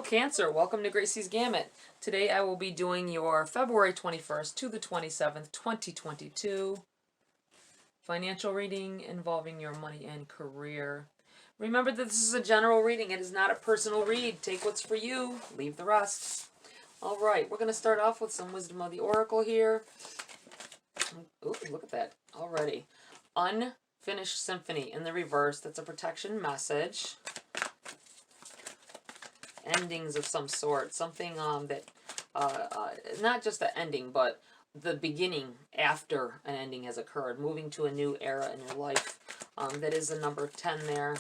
Cancer, welcome to Gracie's Gamut. Today I will be doing your February 21st to the 27th, 2022 financial reading involving your money and career. Remember that this is a general reading. It is not a personal read. Take what's for you, leave the rest. All right, we're going to start off with some Wisdom of the Oracle here. Ooh, look at that already. Unfinished Symphony in the reverse. That's a protection message. Endings of some sort, something that not just the ending, but the beginning after an ending has occurred, moving to a new era in your life. That is the number 10 there,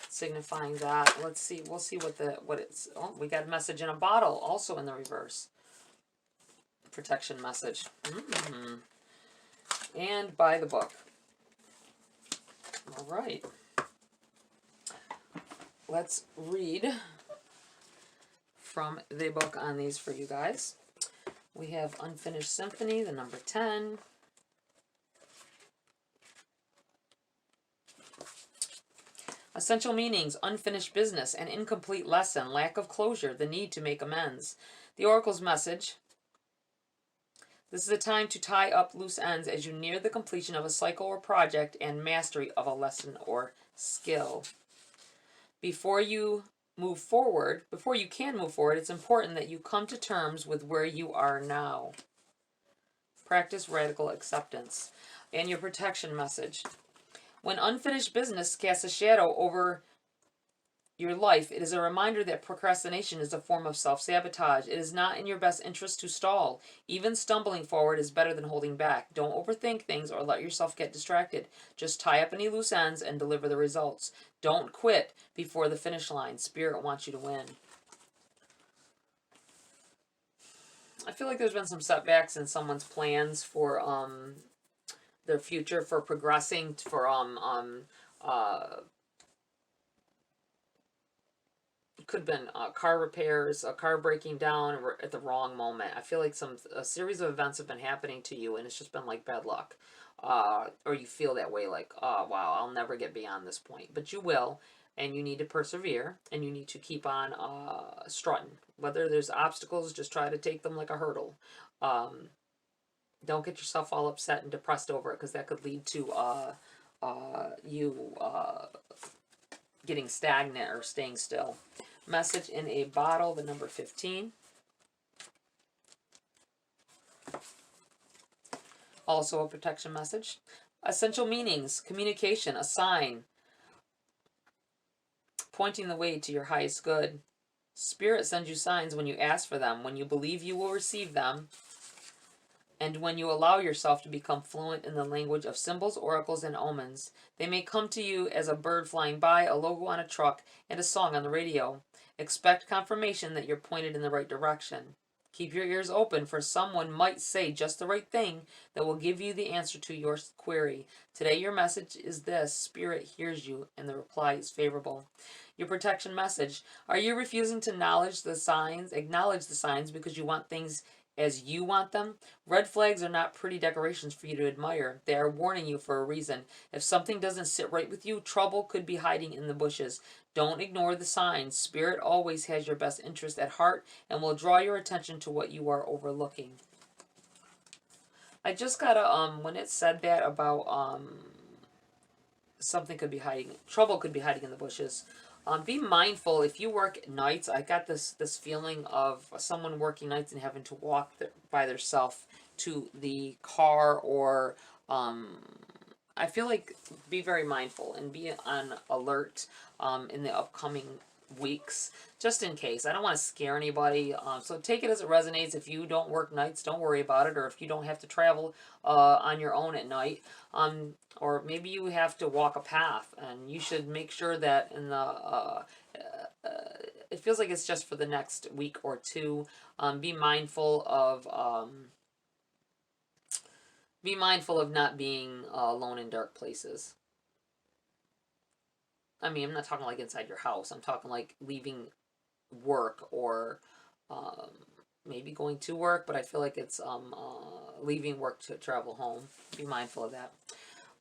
signifying that. Let's see, we'll see what it's. Oh, we got a message in a bottle, also in the reverse. Protection message. And by the book. All right. Let's read from the book on these for you guys. We have Unfinished Symphony, the number 10. Essential meanings: unfinished business, an incomplete lesson, lack of closure, the need to make amends. The Oracle's message: this is a time to tie up loose ends as you near the completion of a cycle or project and mastery of a lesson or skill. Before you can move forward, it's important that you come to terms with where you are now. Practice radical acceptance. And your protection message: when unfinished business casts a shadow over your life, it is a reminder that procrastination is a form of self-sabotage. It is not in your best interest to stall. Even stumbling forward is better than holding back. Don't overthink things or let yourself get distracted. Just tie up any loose ends and deliver the results. Don't quit before the finish line. Spirit wants you to win. I feel like there's been some setbacks in someone's plans for their future, for progressing, for could have been car repairs, a car breaking down at the wrong moment. I feel like a series of events have been happening to you, and it's just been like bad luck. Or you feel that way, like, oh, wow, I'll never get beyond this point. But you will, and you need to persevere, and you need to keep on strutting. Whether there's obstacles, just try to take them like a hurdle. Don't get yourself all upset and depressed over it, because that could lead to you getting stagnant or staying still. Message in a bottle, the number 15. Also a protection message. Essential meanings: communication, a sign pointing the way to your highest good. Spirit sends you signs when you ask for them, when you believe you will receive them, and when you allow yourself to become fluent in the language of symbols, oracles, and omens. They may come to you as a bird flying by, a logo on a truck, and a song on the radio. Expect confirmation that you're pointed in the right direction. Keep your ears open, for someone might say just the right thing that will give you the answer to your query. Today your message is this: Spirit hears you, and the reply is favorable. Your protection message: are you refusing to acknowledge the signs because you want things as you want them? Red flags are not pretty decorations for you to admire. They are warning you for a reason. If something doesn't sit right with you, trouble could be hiding in the bushes. Don't ignore the signs. Spirit always has your best interest at heart and will draw your attention to what you are overlooking. I just got when it said that about something could be hiding, trouble could be hiding in the bushes. Be mindful if you work nights. I got this feeling of someone working nights and having to walk by themselves to the car, or I feel like be very mindful and be on alert in the upcoming weeks, just in case. I don't want to scare anybody, so take it as it resonates. If you don't work nights, don't worry about it, or if you don't have to travel on your own at night, or maybe you have to walk a path, and you should make sure that in the it feels like it's just for the next week or two. Be mindful of not being alone in dark places. I mean, I'm not talking like inside your house. I'm talking like leaving work, or maybe going to work, but I feel like it's leaving work to travel home. Be mindful of that.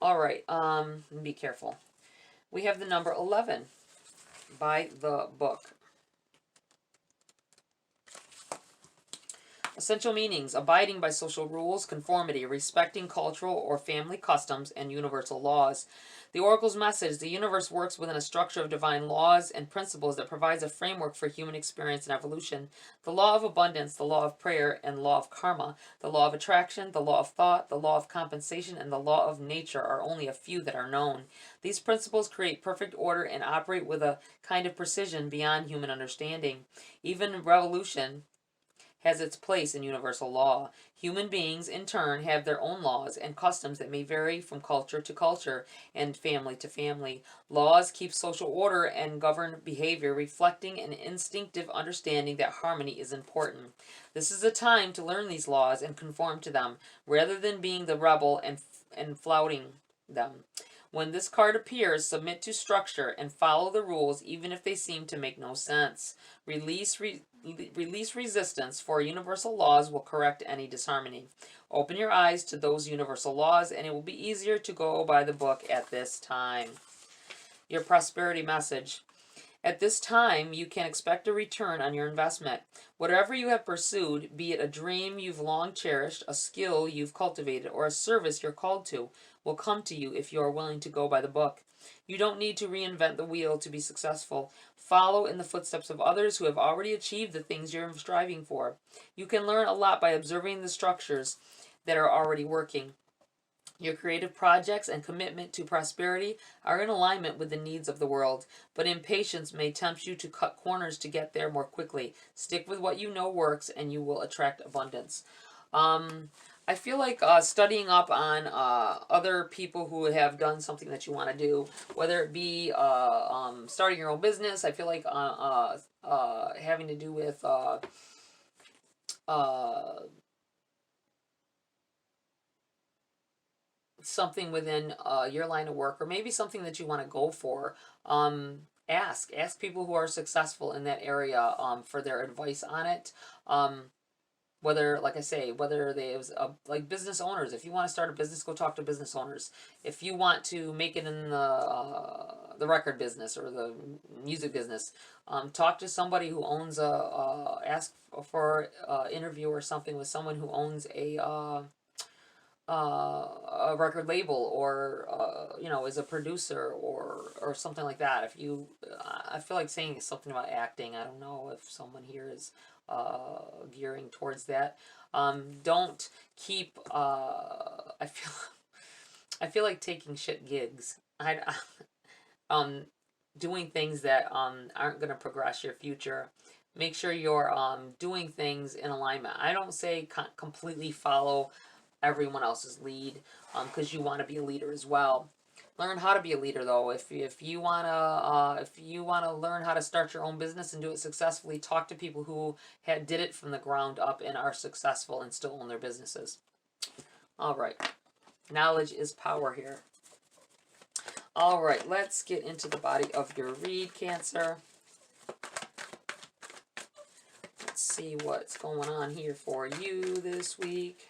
All right, be careful. We have the number 11 by the book. Essential meanings: abiding by social rules, conformity, respecting cultural or family customs, and universal laws. The oracle's message: the universe works within a structure of divine laws and principles that provides a framework for human experience and evolution. The law of abundance, the law of prayer, and law of karma, the law of attraction, the law of thought, the law of compensation, and the law of nature are only a few that are known. These principles create perfect order and operate with a kind of precision beyond human understanding. Even revolution has its place in universal law. Human beings, in turn, have their own laws and customs that may vary from culture to culture and family to family. Laws keep social order and govern behavior, reflecting an instinctive understanding that harmony is important. This is a time to learn these laws and conform to them, rather than being the rebel and flouting them. When this card appears, submit to structure and follow the rules even if they seem to make no sense. Release resistance, for universal laws will correct any disharmony. Open your eyes to those universal laws, and it will be easier to go by the book at this time. Your prosperity message. At this time, you can expect a return on your investment. Whatever you have pursued, be it a dream you've long cherished, a skill you've cultivated, or a service you're called to, will come to you if you are willing to go by the book. You don't need to reinvent the wheel to be successful. Follow in the footsteps of others who have already achieved the things you're striving for. You can learn a lot by observing the structures that are already working. Your creative projects and commitment to prosperity are in alignment with the needs of the world, but impatience may tempt you to cut corners to get there more quickly. Stick with what you know works, and you will attract abundance. I feel like studying up on other people who have done something that you want to do, whether it be starting your own business. I feel like having to do with something within your line of work, or maybe something that you want to go for. Ask people who are successful in that area for their advice on it. Whether, like I say, whether they was like business owners. If you want to start a business, go talk to business owners. If you want to make it in the record business or the music business, talk to somebody who owns ask for interview or something with someone who owns a record label, or is a producer, or something like that. If you I feel like saying something about acting. I don't know if someone here is gearing towards that. Don't keep I feel like taking shit gigs. Doing things that aren't going to progress your future. Make sure you're doing things in alignment. I don't say completely follow everyone else's lead, because you want to be a leader as well. Learn how to be a leader, though. If you wanna learn how to start your own business and do it successfully, talk to people who did it from the ground up and are successful and still own their businesses. All right, knowledge is power here. All right, let's get into the body of your read, Cancer. Let's see what's going on here for you this week.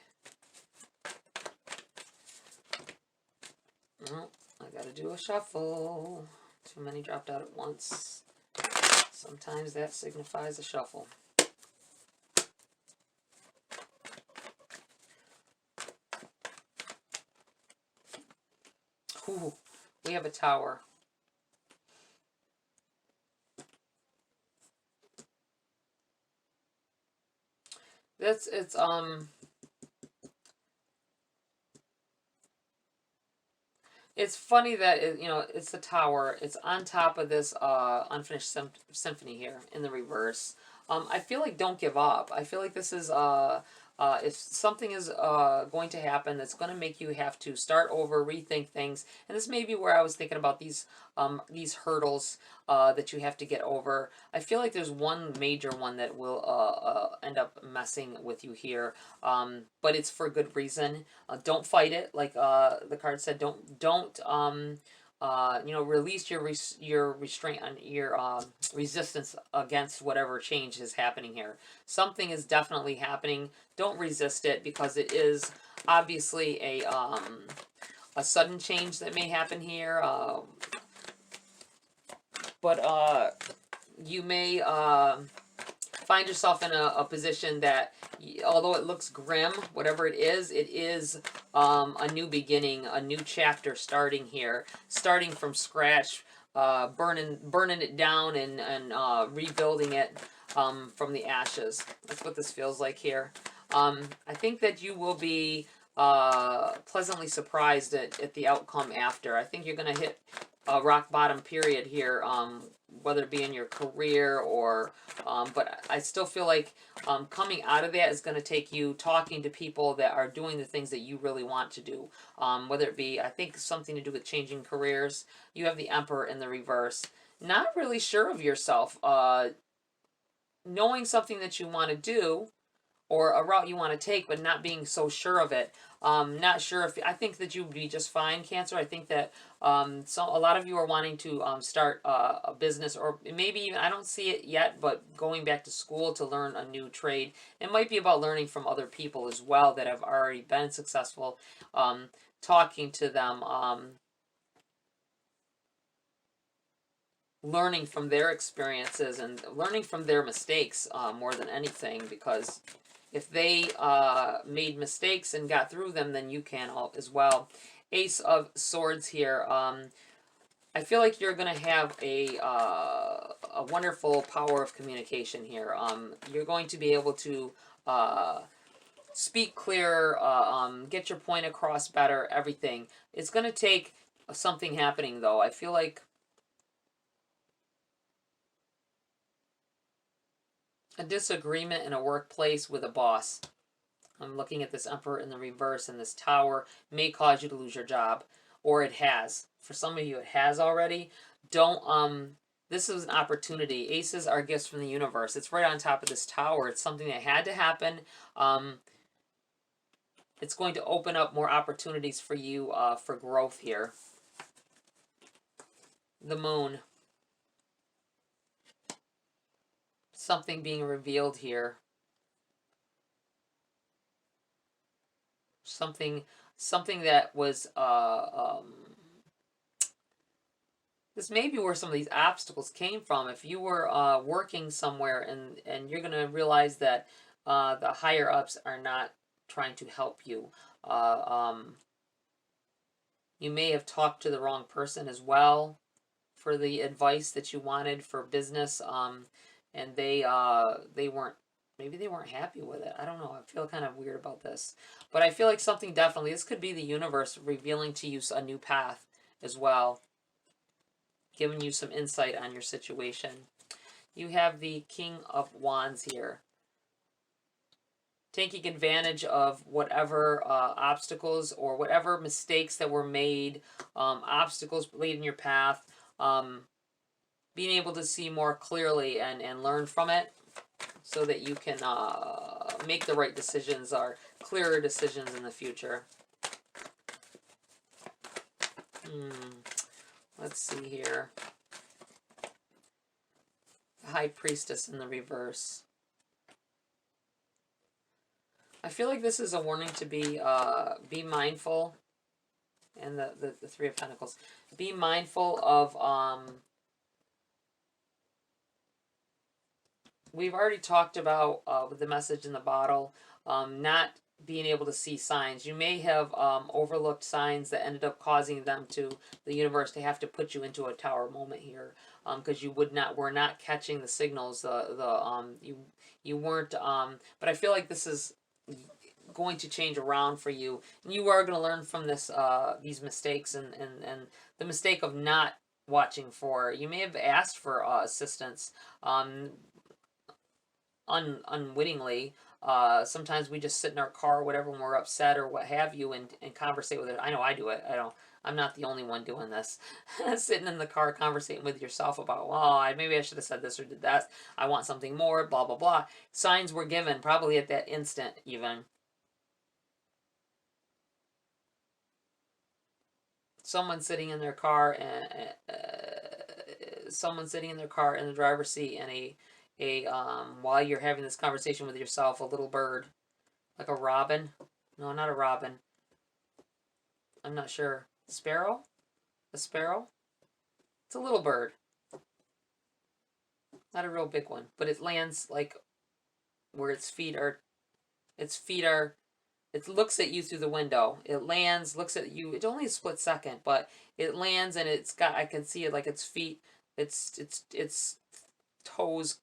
Well, I gotta do a shuffle. Too many dropped out at once. Sometimes that signifies a shuffle. Ooh, we have a Tower. It's funny that it's the Tower. It's on top of this unfinished symphony here in the reverse. I feel like don't give up. I feel like this is if something is going to happen that's going to make you have to start over, rethink things, and this may be where I was thinking about these hurdles that you have to get over. I feel like there's one major one that will end up messing with you here, but it's for good reason. Don't fight it, like the card said. Don't release your restraint on your resistance against whatever change is happening here. Something is definitely happening. Don't resist it, because it is obviously a sudden change that may happen here. But you may find yourself in a position that, although it looks grim, whatever it is a new beginning, a new chapter starting here, starting from scratch, burning it down and rebuilding it from the ashes. That's what this feels like here. I think that you will be pleasantly surprised at the outcome after. I think you're going to hit a rock bottom period here, whether it be in your career or, but I still feel like coming out of that is going to take you talking to people that are doing the things that you really want to do. Whether it be, I think, something to do with changing careers. You have the Emperor in the reverse. Not really sure of yourself. Knowing something that you want to do, or a route you want to take, but not being so sure of it. Not sure if, I think that you'd be just fine, Cancer. I think that a lot of you are wanting to start a business, or maybe even, I don't see it yet, but going back to school to learn a new trade. It might be about learning from other people as well that have already been successful, talking to them, learning from their experiences and learning from their mistakes more than anything, because if they made mistakes and got through them, then you can as well. Ace of Swords here. I feel like you're going to have a wonderful power of communication here. You're going to be able to speak clear, get your point across better, everything. It's going to take something happening, though. I feel like a disagreement in a workplace with a boss. I'm looking at this Emperor in the reverse, and this Tower may cause you to lose your job, or it has. For some of you, it has already. Don't, this is an opportunity. Aces are gifts from the universe. It's right on top of this Tower. It's something that had to happen. It's going to open up more opportunities for you for growth here. The Moon. Something being revealed here. Something that was this may be where some of these obstacles came from. If you were working somewhere and you're going to realize that the higher ups are not trying to help you. You may have talked to the wrong person as well for the advice that you wanted for business, and they weren't, maybe they weren't happy with it. I don't know. I feel kind of weird about this. But I feel like something definitely, this could be the universe revealing to you a new path as well, giving you some insight on your situation. You have the King of Wands here. Taking advantage of whatever obstacles or whatever mistakes that were made, obstacles laid in your path, being able to see more clearly and learn from it so that you can make the right decisions or clearer decisions in the future. Let's see here. The High Priestess in the reverse. I feel like this is a warning to be mindful. And the Three of Pentacles. Be mindful of, we've already talked about with the message in the bottle, not being able to see signs. You may have overlooked signs that ended up causing them to, the universe, to have to put you into a tower moment here, because you were not catching the signals. You weren't. But I feel like this is going to change around for you, and you are going to learn from this these mistakes and the mistake of not watching for. You may have asked for assistance unwittingly. Sometimes we just sit in our car or whatever when we're upset or what have you and conversate with it. I know I do it. I'm not the only one doing this. Sitting in the car conversating with yourself about, well, maybe I should have said this or did that. I want something more, blah, blah, blah. Signs were given probably at that instant even. Someone sitting in their car and someone sitting in their car in the driver's seat, and while you're having this conversation with yourself, a little bird, like a robin. No, not a robin. I'm not sure. Sparrow? A sparrow? It's a little bird. Not a real big one, but it lands like where its feet are, it looks at you through the window. It lands, looks at you. It's only a split second, but it lands and it's got, I can see it like its feet, its toes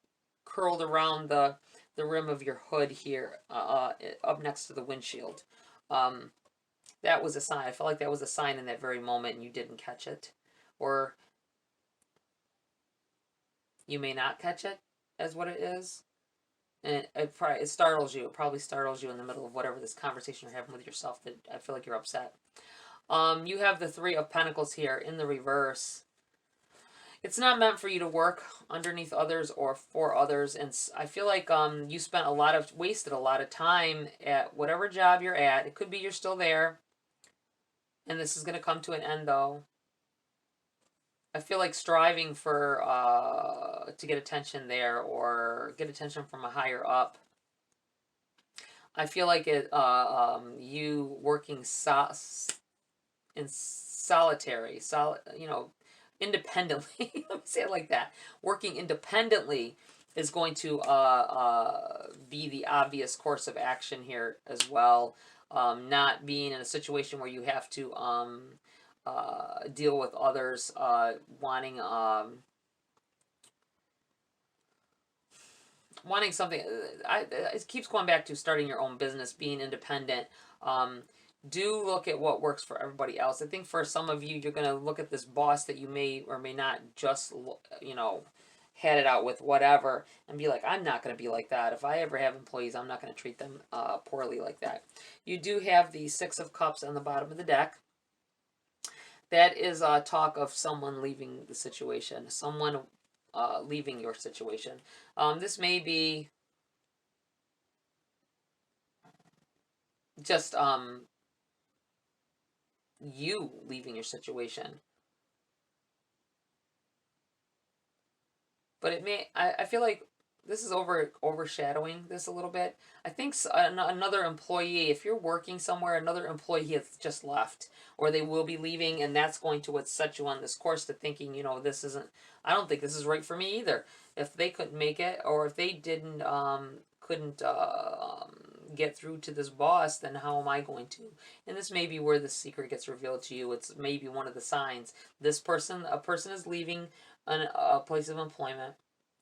curled around the rim of your hood here, up next to the windshield. That was a sign. I felt like that was a sign in that very moment and you didn't catch it. Or you may not catch it as what it is. And it startles you. It probably startles you in the middle of whatever this conversation you're having with yourself that I feel like you're upset. You have the Three of Pentacles here in the reverse. It's not meant for you to work underneath others or for others. And I feel like you wasted a lot of time at whatever job you're at. It could be you're still there. And this is going to come to an end though. I feel like striving for to get attention there or get attention from a higher up. I feel like you working in solitary, independently. Let me say it like that. Working independently is going to be the obvious course of action here as well. Not being in a situation where you have to deal with others wanting something. It keeps going back to starting your own business, being independent. Do look at what works for everybody else. I think for some of you, you're going to look at this boss that you may or may not just, had it out with, whatever, and be like, I'm not going to be like that. If I ever have employees, I'm not going to treat them poorly like that. You do have the Six of Cups on the bottom of the deck. That is talk of someone leaving the situation, someone leaving your situation. This may be just you leaving your situation. But it may, I feel like this is overshadowing this a little bit. I think another employee, if you're working somewhere, another employee has just left, or they will be leaving, and that's going to set you on this course to thinking, I don't think this is right for me either. If they couldn't make it, or if they couldn't get through to this boss, then how am I going to? And this may be where the secret gets revealed to you. It's maybe one of the signs. A person is leaving a place of employment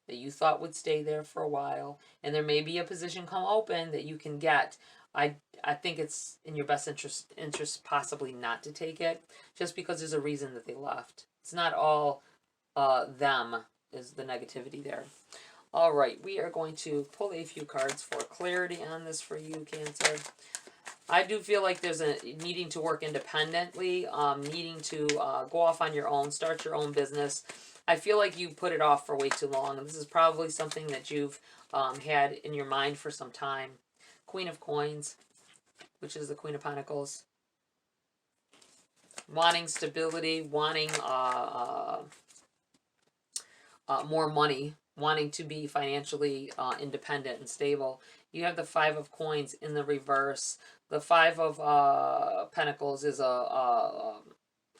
that you thought would stay there for a while, and there may be a position come open that you can get. I think it's in your best interest possibly not to take it, just because there's a reason that they left. It's not all them is the negativity there. All right, we are going to pull a few cards for clarity on this for you, Cancer. I do feel like there's a needing to work independently, needing to go off on your own, start your own business. I feel like you put it off for way too long, and this is probably something that you've had in your mind for some time. Queen of Coins, which is the Queen of Pentacles. Wanting stability, wanting more money, wanting to be financially independent and stable. You have the Five of Coins in the reverse. The Five of Pentacles is a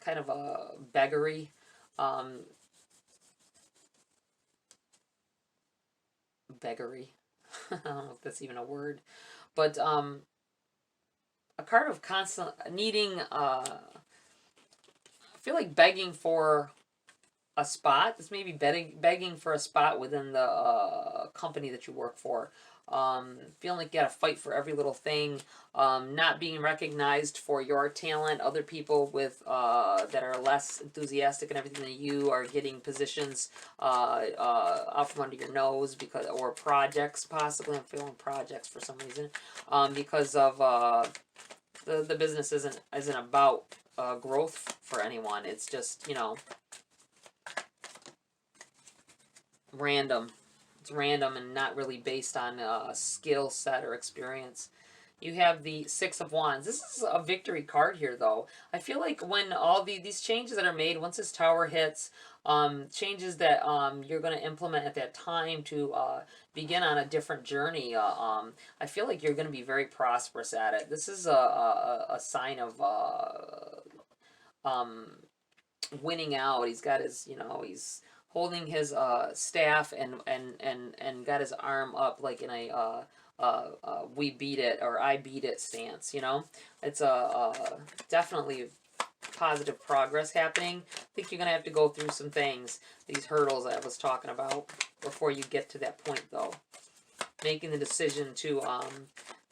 kind of a beggary. Beggary. I don't know if that's even a word. But a card of constant needing, I feel like begging for a spot. This may be begging for a spot within the company that you work for. Feeling like you gotta fight for every little thing. Not being recognized for your talent. Other people with that are less enthusiastic and everything than you are getting positions out from under your nose or projects possibly. I'm feeling projects for some reason because of the business isn't about growth for anyone. It's just random. It's random and not really based on skill set or experience. You have the Six of Wands. This is a victory card here, though. I feel like when all these changes that are made, once this tower hits, changes that you're going to implement at that time to begin on a different journey, I feel like you're going to be very prosperous at it. This is a sign of winning out. He's got his, he's holding his staff and got his arm up like in a we beat it or I beat it stance. You know, it's definitely positive progress happening. I think you're gonna have to go through some things, these hurdles I was talking about, before you get to that point, though. Making the decision to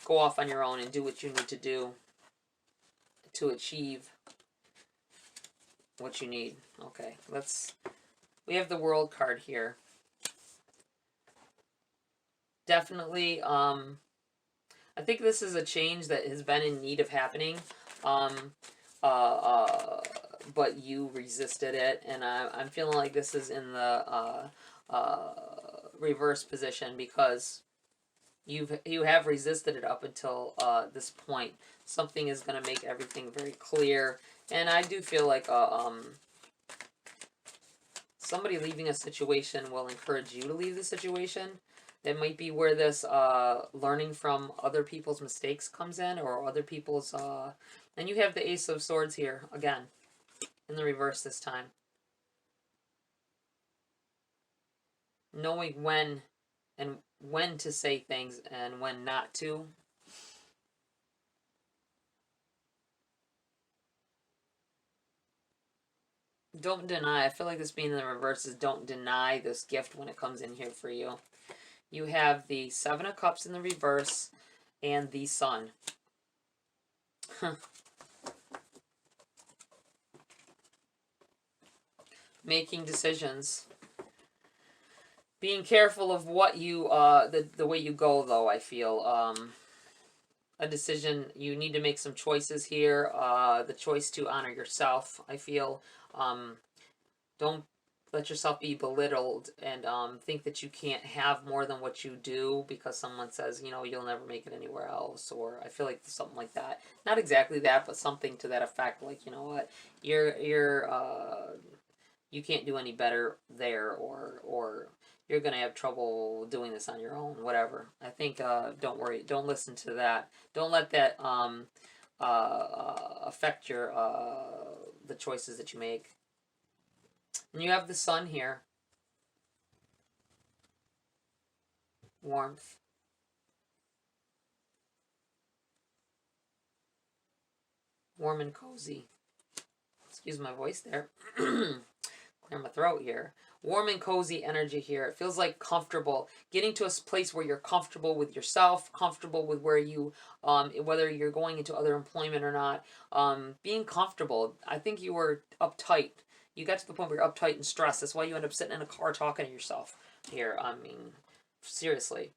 go off on your own and do what you need to do to achieve what you need. Okay, we have the World card here. Definitely, I think this is a change that has been in need of happening. But you resisted it, and I'm feeling like this is in the reverse position because you have resisted it up until this point. Something is going to make everything very clear, and I do feel like somebody leaving a situation will encourage you to leave the situation. That might be where this learning from other people's mistakes comes in, or other people's and you have the Ace of Swords here again in the reverse this time. Knowing when to say things and when not to. Don't deny. I feel like this being in the reverse is don't deny this gift when it comes in here for you. You have the Seven of Cups in the reverse and the Sun. Making decisions. Being careful of what you, the way you go, though, I feel. A decision, you need to make some choices here. The choice to honor yourself, I feel. Don't let yourself be belittled and think that you can't have more than what you do because someone says, you know, you'll never make it anywhere else, or I feel like something like that. Not exactly that, but something to that effect. Like, you know what, you can't do any better there, or you're gonna have trouble doing this on your own. Whatever. I think don't worry. Don't listen to that. Don't let that affect your the choices that you make. And you have the Sun here. Warmth. Warm and cozy. Excuse my voice there. Clear my throat here. Warm and cozy energy here. It feels like comfortable. Getting to a place where you're comfortable with yourself, comfortable with where you, whether you're going into other employment or not. Being comfortable. I think you were uptight. You got to the point where you're uptight and stressed. That's why you end up sitting in a car talking to yourself here. I mean, seriously.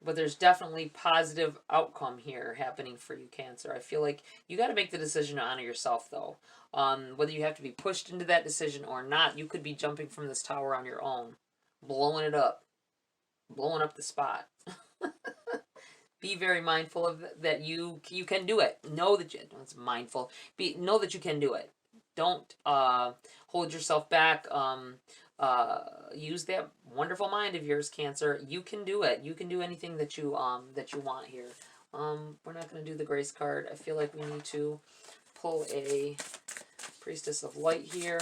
But there's definitely positive outcome here happening for you, Cancer. I feel like you got to make the decision to honor yourself, though. Whether you have to be pushed into that decision or not, you could be jumping from this tower on your own, blowing it up, blowing up the spot. Be very mindful of that. You can do it. Know that it's mindful. Know that you can do it. Don't hold yourself back. Use that wonderful mind of yours, Cancer. You can do it. You can do anything that you want here. We're not going to do the Grace card. I feel like we need to pull a Priestess of Light here.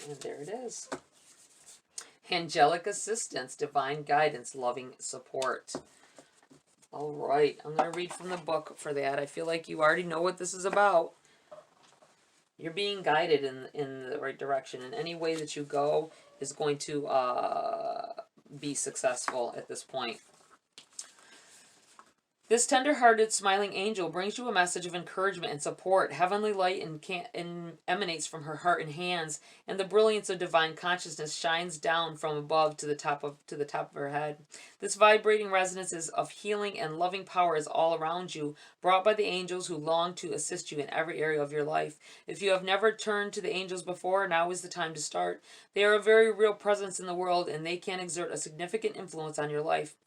And there it is. Angelic assistance, divine guidance, loving support. All right. I'm going to read from the book for that. I feel like you already know what this is about. You're being guided in the right direction, and any way that you go is going to be successful at this point. This tender-hearted, smiling angel brings you a message of encouragement and support. Heavenly light emanates from her heart and hands, and the brilliance of divine consciousness shines down from above to the top of her head. This vibrating resonance of healing and loving power is all around you, brought by the angels who long to assist you in every area of your life. If you have never turned to the angels before, now is the time to start. They are a very real presence in the world, and they can exert a significant influence on your life.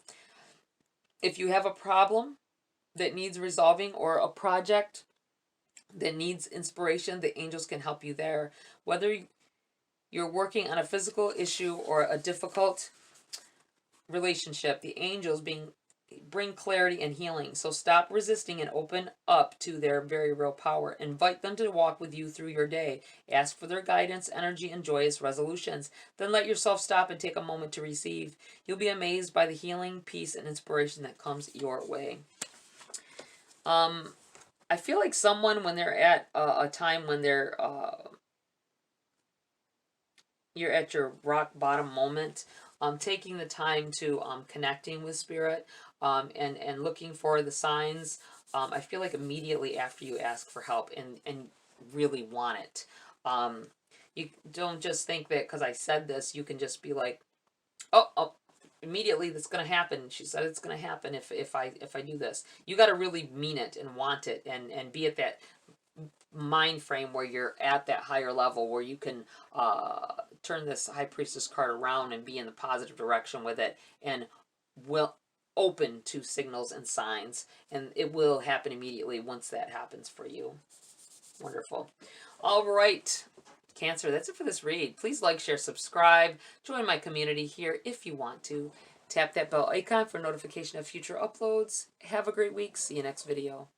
If you have a problem that needs resolving or a project that needs inspiration, the angels can help you there. Whether you're working on a physical issue or a difficult relationship, the angels being bring clarity and healing. So stop resisting and open up to their very real power. Invite them to walk with you through your day. Ask for their guidance, energy, and joyous resolutions. Then let yourself stop and take a moment to receive. You'll be amazed by the healing, peace, and inspiration that comes your way. I feel like someone, when they're at a time when they're you're at your rock bottom moment, taking the time to connecting with spirit, and looking for the signs. I feel like immediately after you ask for help and really want it, you don't just think that because I said this, you can just be like, oh, immediately that's going to happen. She said it's going to happen if I do this. You got to really mean it and want it, and be at that mind frame where you're at that higher level where you can turn this high priestess card around and be in the positive direction with it, and will open to signals and signs, and it will happen immediately once that happens for you. Wonderful. All right, Cancer, that's it for this read. Please like, share, subscribe, join my community here if you want to. Tap that bell icon for notification of future uploads. Have a great week. See you next video.